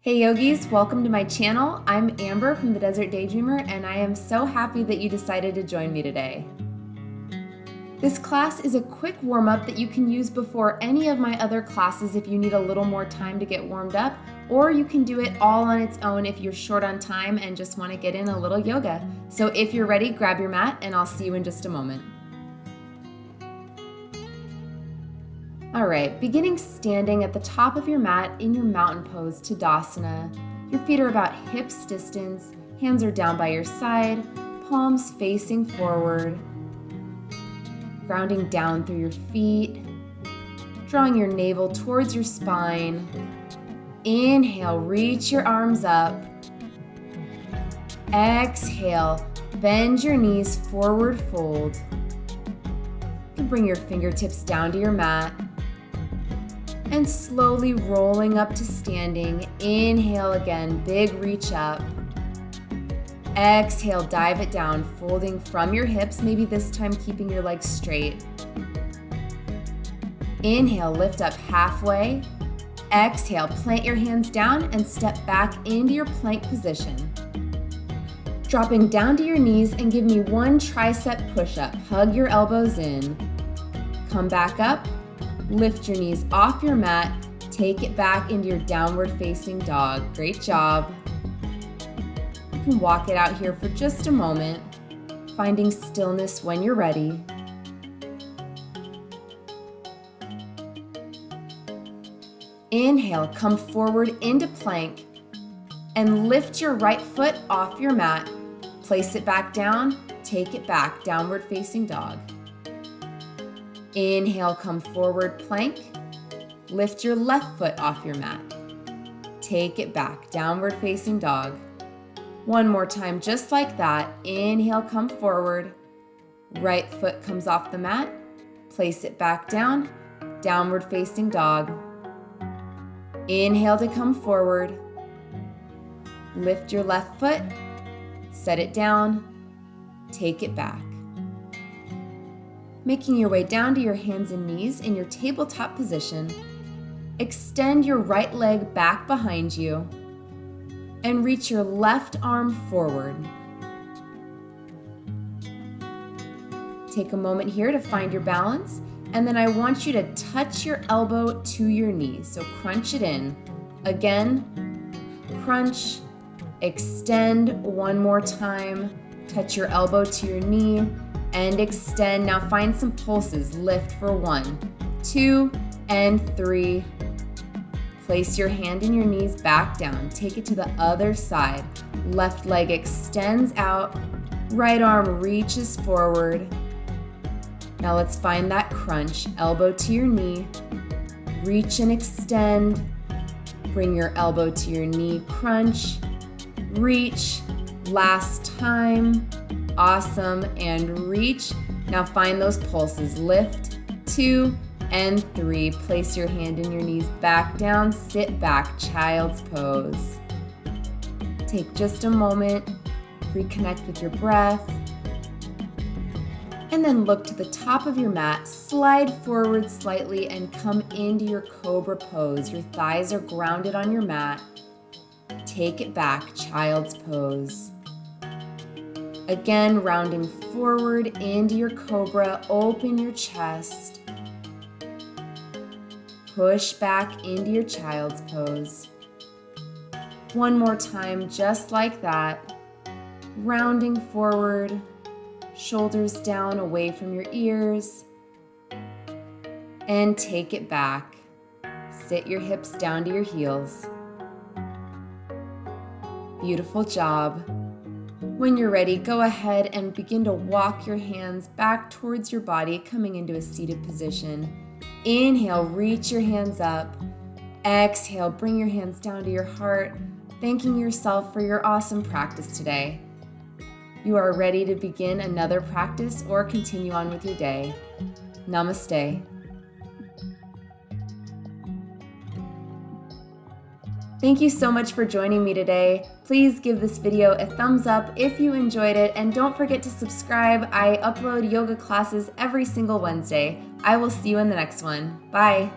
Hey yogis, welcome to my channel. I'm Amber from the Desert Daydreamer, and I am so happy that you decided to join me today. This class is a quick warm-up that you can use before any of my other classes if you need a little more time to get warmed up, or you can do it all on its own if you're short on time and just want to get in a little yoga. So if you're ready, grab your mat and I'll see you in just a moment. All right, beginning standing at the top of your mat in your mountain pose, Tadasana. Your feet are about hips distance, hands are down by your side, palms facing forward. Grounding down through your feet, drawing your navel towards your spine. Inhale, reach your arms up. Exhale, bend your knees, forward fold. You can bring your fingertips down to your mat. And slowly rolling up to standing. Inhale again, big reach up. Exhale, dive it down, folding from your hips, maybe this time keeping your legs straight. Inhale, lift up halfway. Exhale, plant your hands down and step back into your plank position. Dropping down to your knees and give me one tricep push-up. Hug your elbows in. Come back up. Lift your knees off your mat, take it back into your downward facing dog. Great job. You can walk it out here for just a moment, finding stillness when you're ready. Inhale, come forward into plank and lift your right foot off your mat. Place it back down, take it back, downward facing dog. Inhale, come forward, plank. Lift your left foot off your mat. Take it back, downward facing dog. One more time, just like that. Inhale, come forward. Right foot comes off the mat. Place it back down, downward facing dog. Inhale to come forward. Lift your left foot. Set it down. Take it back. Making your way down to your hands and knees in your tabletop position. Extend your right leg back behind you and reach your left arm forward. Take a moment here to find your balance, and then I want you to touch your elbow to your knee. So crunch it in. Again, crunch, extend one more time, touch your elbow to your knee, and extend. Now find some pulses. Lift for 1, 2, and 3. Place your hand in your knees back down. Take it to the other side. Left leg extends out. Right arm reaches forward. Now let's find that crunch. Elbow to your knee. Reach and extend. Bring your elbow to your knee. Crunch. Reach. Last time. Awesome, and reach. Now find those pulses. Lift, 2, and 3. Place your hand in your knees back down. Sit back, child's pose. Take just a moment. Reconnect with your breath. And then look to the top of your mat. Slide forward slightly and come into your cobra pose. Your thighs are grounded on your mat. Take it back, child's pose. Again, rounding forward into your cobra, open your chest. Push back into your child's pose. One more time, just like that. Rounding forward, shoulders down away from your ears. And take it back. Sit your hips down to your heels. Beautiful job. When you're ready, go ahead and begin to walk your hands back towards your body, coming into a seated position. Inhale, reach your hands up. Exhale, bring your hands down to your heart, thanking yourself for your awesome practice today. You are ready to begin another practice or continue on with your day. Namaste. Thank you so much for joining me today. Please give this video a thumbs up if you enjoyed it, and don't forget to subscribe. I upload yoga classes every single Wednesday. I will see you in the next one. Bye.